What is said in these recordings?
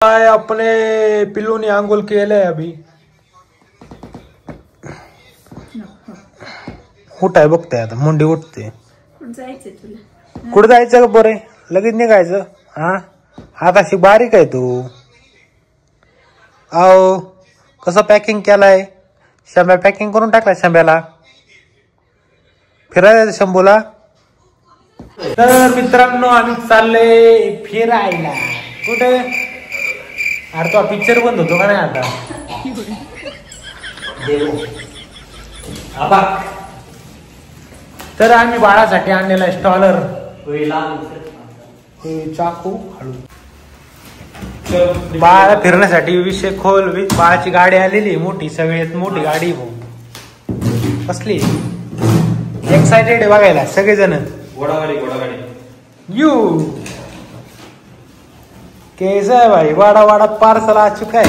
अपने पिल्लू ने आंघोळ केलंय अभी उठाय बघताय आता मुंडी उठते कुठं जायचं का बरे लगेच निघायचं हा आता अशी बारीक आहे तू आओ कसं पॅकिंग केलाय शंभ्या पॅकिंग करून टाकलाय शंभ्याला फिरायला शंभूला तर मित्रांनो आम्ही चाललोय फिरायला कुठे अरे तो पिक्चर बंद होतो का नाही आता तर आम्ही बाळासाठी आणलेला स्टॉलर चाकू हळू बाळाला फिरण्यासाठी विषय खोल बाळाची गाडी आलेली मोठी सगळ्यात मोठी गाडी भाऊ कसली एक्साइटेड आहे बघायला सगळेजण घोडागाडी यू कैसा है भाई वाडा वाडा पार्सल आ चुका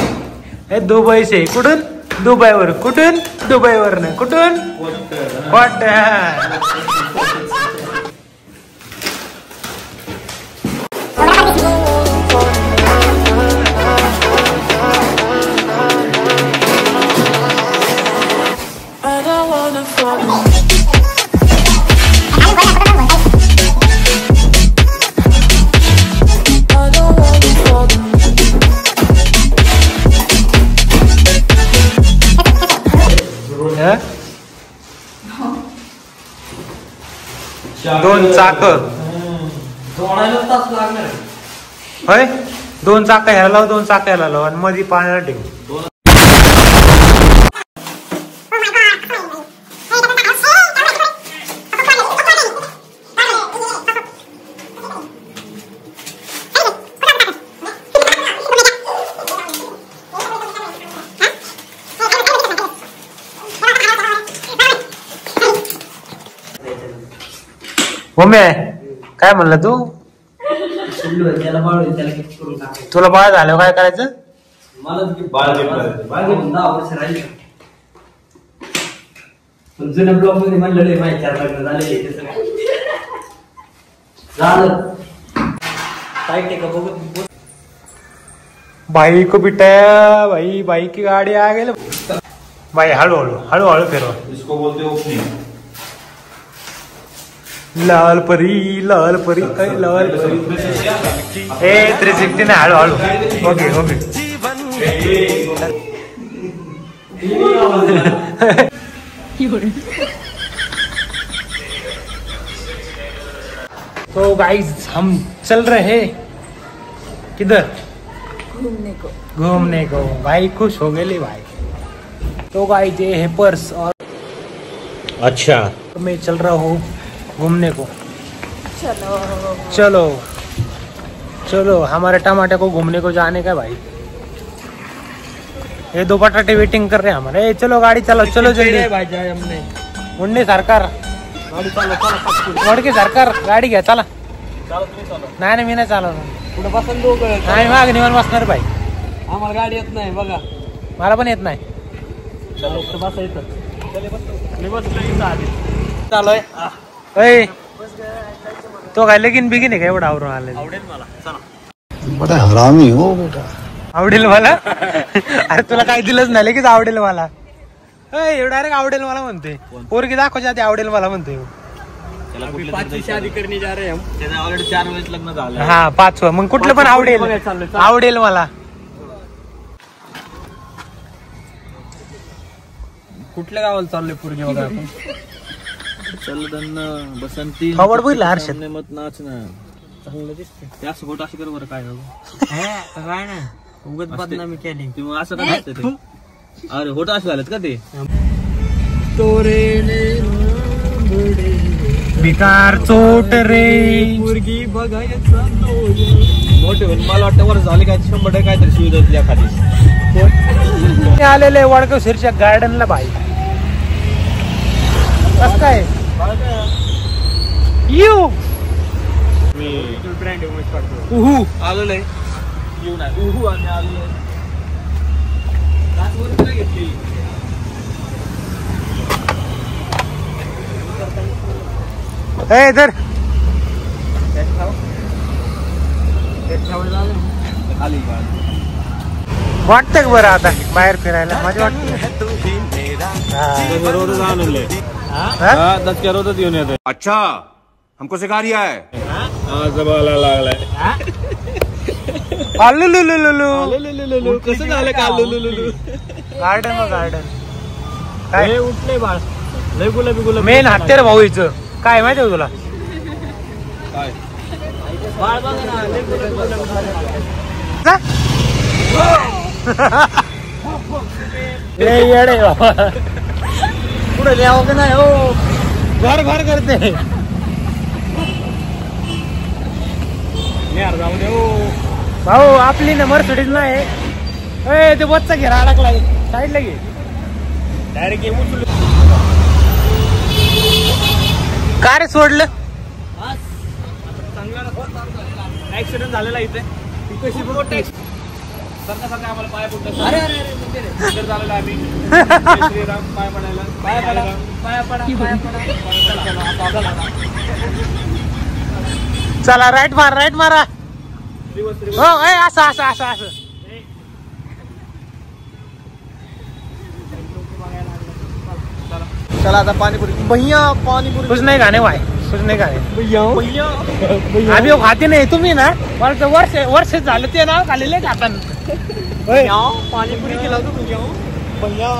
है दुबई से कुठून दुबईवर कुठून दुबईवर ना कुठून वाट दोन चाक होय दोन चाक ह्याला लाव दोन चाक ह्याला लाव आणि मध्ये पाण्याला ठेव मम्मी काय म्हणलं तू तुला बाळ झालं काय करायचं जुन्या ब्लॉग मध्ये म्हणलं माहिती 4 लग्न झाले भाई को बिटा भाई भाई की गाड़ी आ गई भाई हळू हळू हळू हळू फिरवा इसको बोलते ओपनिंग लाल परी लाल परी लाल परी ए 360 ने हळू हळू ओके ओके तो गाइस हम चल रहे हैं किधर घूमने को भाई खुश हो गए भाई तो गाइस ये है पर्स और अच्छा तो मैं चल रहा हूँ घूमने को चलो चलो चलो हमारे टमाटर को घूमने को जाने का भाई ये 2 बटाटे वेटिंग कर रहे हैं हमारे चलो गाड़ी चलो चलो जल्दी भाई जाए हमने मुन्नी सरकार गाड़ी चलो सरकार गाडी घ्या चला नाही मी नाही चालवणार पुढे बसून दोघं नाही माग निवांत बसणार भाई आम्हाला गाडी येत नाही बघा मला पण येत नाही चलो बस येतं मी बसलो इथं आधी चालोय अय तो काय लगीन बिगीन आहे का एवढा आवरून आले आवडेल मला चला बड़ा हरामी हो बेटा आवडेल मला अरे तुला काय दिलंच नाही लगेच आवडेल मला डायरेक्ट आवडेल मला म्हणते पोरगी दाखवच्या आधी आवडेल मला म्हणते पाचवी शादी करने जा रहे हम त्याचं ऑलरेडी 4 वेळेस लग्न झालं हा 5वं मग कुठलं पण आवडेल आवडेल मला कुठल्या गावाला चाललोय पोरगी बघा आपण चल बसंती खबर बोल हर्षद मत नाच ना चांगलं दिसते त्या सोबत असं कर बरं काय काय ना उगत बदनामी केली तुम्ही असं काय ते अरे होट असं झालं का ते बेकार चोट रे मुर्गी बघायचा मोठे मला वाटतं वर झाले काय 100% काहीतरी सुविधा दिल्या खाली आलेले वडगाव शिरच्या गार्डनला भाई कस काय यू मी ब्रँड उमेश पाडतो उहू आलो नाही येऊ नाही उहू आणि आलो नाही घेतली इधर खाली वाटतंय बरं आता बाहेर फिरायला माझी वाटत. रोजच येऊन येतो. अच्छा हमको सिखा रिया है. लागलाय कसं झालं का? गार्डन मग गार्डन काय उठले बाळ लय गुलाबी गुलाबी. मेन हत्यार भाऊ हिचं काय माहिती तुला? काय बाळ बघा ना लय गुलाबी गुलाबी. येडे बाबा पुढे लिहावं का नाही? हो घर घर करते जाऊ दे हो भाऊ. आपली ना मर्सिडीज नाही ते बच्चा घेरा अडकलाय साईडला घे. डायरेक्ट येऊन का रे सोडलं? चांगला ऍक्सिडेंट झालेला इथे. कशी मोठा सारखा आम्हाला पाय पडतो. अरे अरे झालेला आम्ही श्रीराम पाय पडायला पाय पडा पाया पडा पाया पडा. चला राईट मारा. हो असं असं असं असं. चला आता पाणीपुरी भैया. पाणीपुरी कुछ नाही खाने भाई कुछ नाही खाने भैया भैया. आम्ही खाते नाही तुम्ही ना. मला तर वर्ष झालं ते ना खाल्लेले खाताना. पाणीपुरी खिला दो भैया. भैया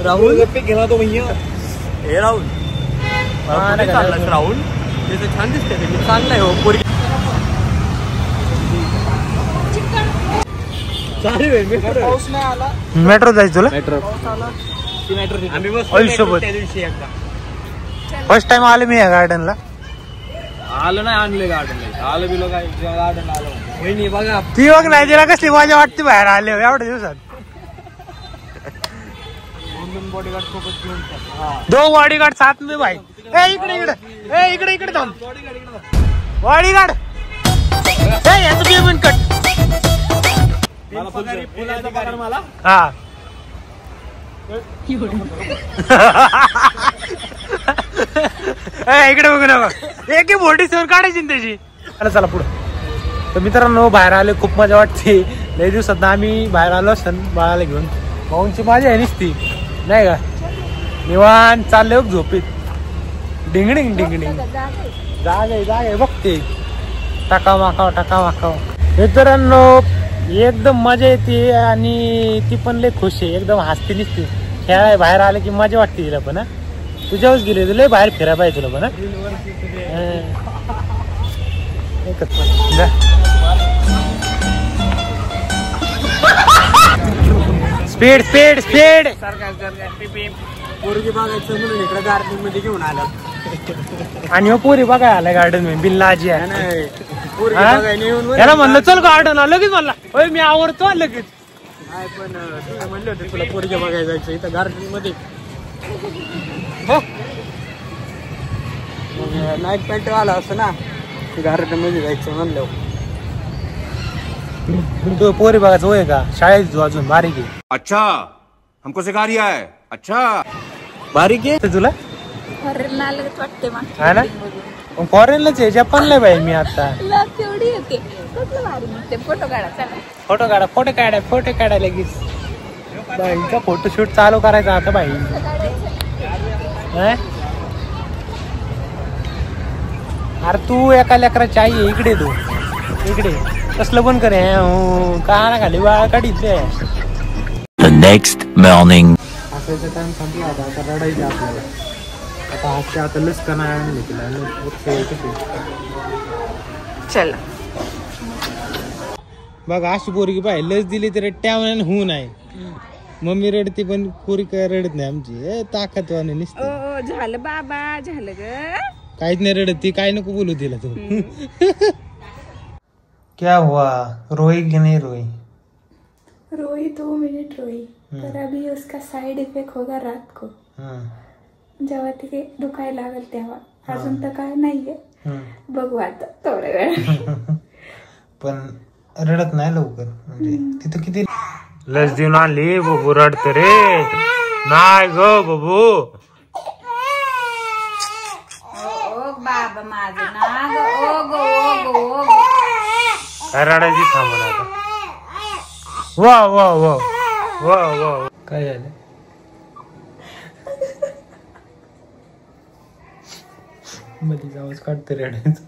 राहुल गप्पे खिला दो भैया. हे राहुल राहुल त्याचं छान दिसते. ते चांगलं आहे हो. पोरी पाऊस नाही आला. मेट्रो जायचं तुला? मेट्रो आम्ही आयुष्यभर त्या दिवशी एकदा फर्स्ट टाइम आले मी या गार्डनला. आलं नाही आणले गार्डनला. आलं बिलो काय गार्डन आलं वहिनी बघा. ती बघ नाही तिला कसली मजा वाटते बाहेर आले एवढ्या दिवसात. बॉडीगार्ड सोबत घेऊन 2 बॉडीगार्ड साथ में भाई. इकडे थांब. बॉडीगार्ड याचं पेमेंट कट. मला हा इकडे बघू ना एक मोठी सेवन काढायची ना त्याची. चला पुढं. तर मित्रांनो बाहेर आले खूप मजा वाटते. लई दिवसात आम्ही बाहेर आलो असं बाळाला घेऊन. भाऊंची माझी आहे निसती नाही का. निवांत चालले झोपेत. डिंगडिंग जागे बघते. टाका माकाव. मित्रांनो एकदम मजा येते आणि ती पण लय खुश आहे. एकदम हसती निसते. खेळाय बाहेर आले की मजा वाटते तिला पण. तुझ्यावर गेले तुला बाहेर फिरायला पाहिजे तुला पण. स्पीड पोरगी बघायचं म्हणून इकडे गार्डन मध्ये घेऊन आला. आणि हो पोरी बघाय आलाय गार्डन मध्ये बिल्लाजी आहे. याला म्हणलं चल गार्डन लगेच म्हणला मी आवडतो लगेच. नाही पण तुम्ही म्हणले होते तुला पोरगी बघायला जायचं इथं गार्डन मध्ये. नाईट पॅन्ट आला असं ना गार्डन मध्ये जायचं म्हणलं. तू पोरी बघायचं होय का? शाळेत अजून बारीक आहे. अच्छा हमको सिखा रिया है. अच्छा बारीक आहे तुला वाटते हा ना. फॉरेनलाच आहे जपानला बाई मी आता. फोटो काढा लगेच. बाईचा फोटोशूट चालू करायचा आता बाई. अरे तू एका लेकराची आई आहे. इकडे तू इकडे कसलं पण करे का खाली वाळ काढीच. नेक्स्ट मॉर्निंग असायचा टाइम संपला होता. आता रडायचं आपल्याला. आता लस का नाही आणली तिला. चला बघ अशी पोरगी पाहिजे लस दिली तर टॅवन होऊ नाही. मम्मी रडते पण पोरी काय रडत नाही आमची. ताकदवाने नुसतं झालं बाबा झालं ग. काहीच नाही रडत ती. काय नको बोलू तिला तू. क्या हुआ रोई कि नहीं रोई? रोई 2 मिनट रोई पर अभी उसका साइड इफेक्ट होगा रात को. जेव्हा तिथे दुखायला लागेल तेव्हा. अजून तर काय नाहीये. बघू आता थोड्या वेळ. पण रडत नाही लवकर. म्हणजे तिथं किती लस देऊन आणली. बबू रडत रे. नाही ग बबू. बाबा माझं ना काय रडायची थांबून आता. वा वा वा वा वा काय झालं? मध्येच आवाज काढते रडायचं.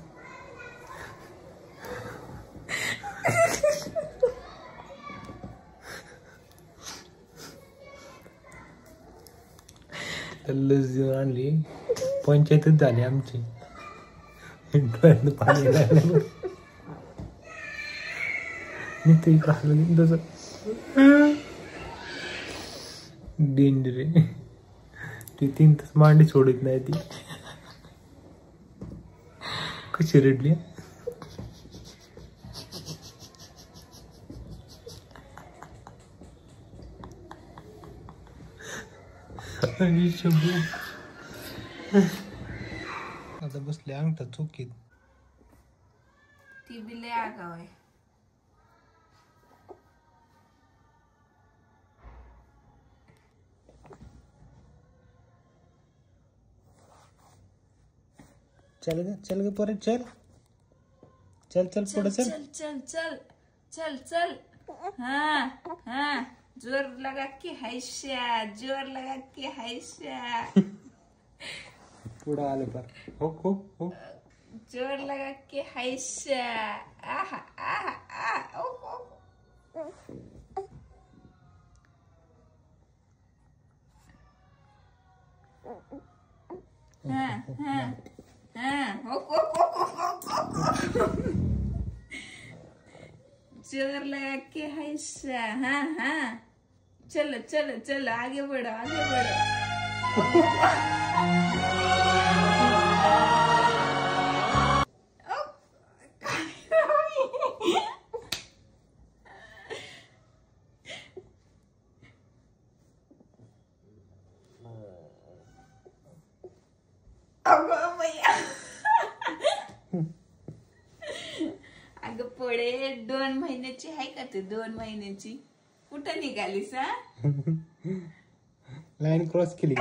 लस आणली पंचायतच झाली आमची. पाणी लागलं तसं डेंजर आहे. ती 3 तास मांडी सोडत नाही. ती कशी रडली. आता बसले अंगठा चुकीत. ती बी लय आगाव आहे. चल ग परत चल चल चल पुढे चल चल चल चल चल. हाँ हाँ जोर लगा के हैशा, जोर लगा के हैशा. पुढे आले पर हो हो हो. जोर लगा के हैशा. आहा आहा आहा. ओ ओ. हाँ हाँ हाँ. ओ ओ ओ ओ. जोर लगा के हैशा. हाँ हाँ. चलो चलो चलो आगे बढ़ो आगे बढ़ो. अगं पोळे 2 महिन्याची आहे का तू? 2 महिन्याची कुठं निघालीस? हा लाईन क्रॉस केली.